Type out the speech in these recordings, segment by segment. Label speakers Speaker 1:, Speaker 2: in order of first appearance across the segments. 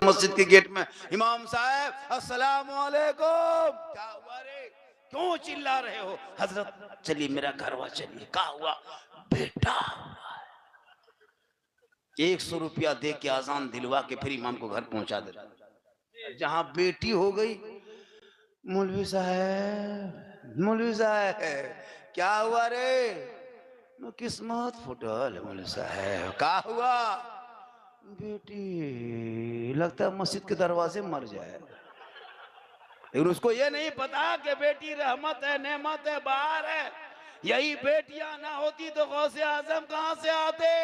Speaker 1: मस्जिद के गेट में, इमाम साहब अस्सलाम वालेकुम। क्या हुआ रे, क्यों चिल्ला रहे हो? हजरत चलिए मेरा घर हुआ, चलिए। क्या हुआ? बेटा 100 रुपया दे के आजान दिलवा के फिर इमाम को घर पहुंचा देता। जहां बेटी हो गई, मौलवी साहब, मौलवी साहब क्या हुआ रे? किस्मत फुटल है मौलवी साहब। क्या हुआ? बेटी लगता है मस्जिद के दरवाजे मर जाए। लेकिन उसको ये नहीं पता कि बेटी रहमत है, नेमत है, बाहर है। यही बेटियां ना होती तो गौसे आजम कहां से आते?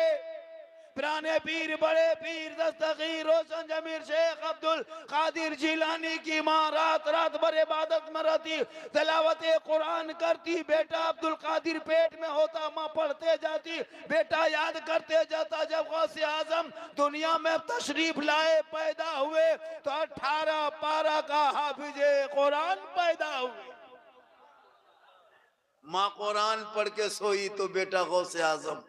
Speaker 1: पुराने पीर, बड़े पीर दस्तगीर रोशन जमीर शेख अब्दुल कादिर जिलानी की माँ रात रात भर इबादत में रहती, तिलावत कुरान करती। बेटा अब्दुल कादिर पेट में होता, माँ पढ़ते जाती, बेटा याद करते जाता। जब गौसे आजम दुनिया में तशरीफ लाए, पैदा हुए, तो 18 पारा का हाफिजे कुरान पैदा हुए। माँ कुरान पढ़ के सोई तो बेटा गौसे आजम,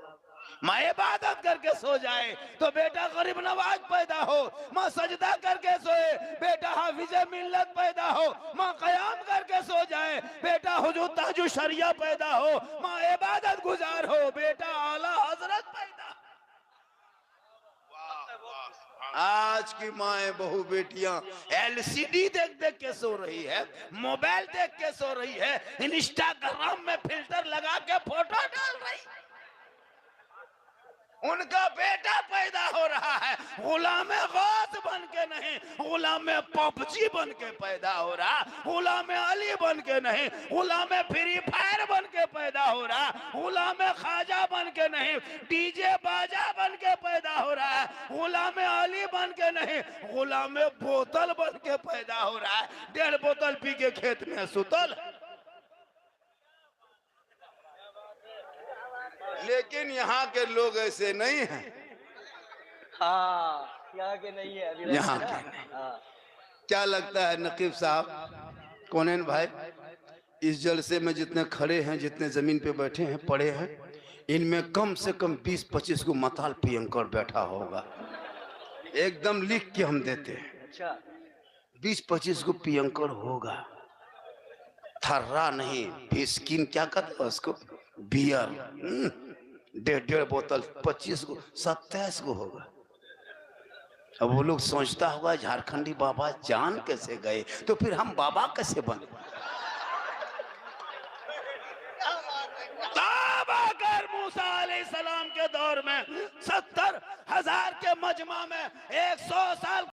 Speaker 1: माँ इबादत करके सो जाए तो बेटा गरीब नवाज पैदा हो। माँ सजदा करके सोए, बेटा हाफिजे मिल्लत पैदा हो। माँ कयाम करके सो जाए, बेटा हुजूर ताजु शरिया पैदा हो। माँ इबादत गुजार हो, बेटा आला हजरत पैदा। आज की माए बहू बेटियां एलसीडी देख देख के सो रही है, मोबाइल देख के सो रही है, इंस्टाग्राम में फिल्टर लगा के फोटो डाल रही। उनका बेटा पैदा हो रहा है गुलाम गौस बन के नहीं, गुलाम पबजी बन के पैदा हो रहा। गुलाम अली बन के नहीं, गुलाम फ्री फायर बन के पैदा हो रहा। गुलाम खाजा बन के नहीं, डीजे बाजा बन के पैदा हो रहा है। गुलाम अली बन के नहीं, गुलाम बोतल बन के पैदा हो रहा है। 1.5 बोतल पी के खेत में सुतल। लेकिन यहाँ के लोग ऐसे नहीं हैं।
Speaker 2: हाँ, यहाँ के नहीं है अभी।
Speaker 1: यहाँ के नहीं। क्या लगता है नकीब साहब, कौनैन भाई, इस जलसे में जितने खड़े हैं, जितने जमीन पे बैठे हैं, पड़े हैं, इनमें कम से कम 20-25 को मताल पियंकर बैठा होगा। एकदम लिख के हम देते हैं।
Speaker 2: अच्छा,
Speaker 1: 20-25 को पियंकर होगा। थर्रा नहीं, फिस्किन क्या कहते हैं उसको, बियर। 1.5 बोतल 25 को, 27 को होगा। अब वो लोग सोचता होगा झारखंडी बाबा जान कैसे गए, तो फिर हम बाबा कैसे बने? तब अगर मूसा अलैहिस्सलाम के दौर में 70,000 के मजमा में 100 साल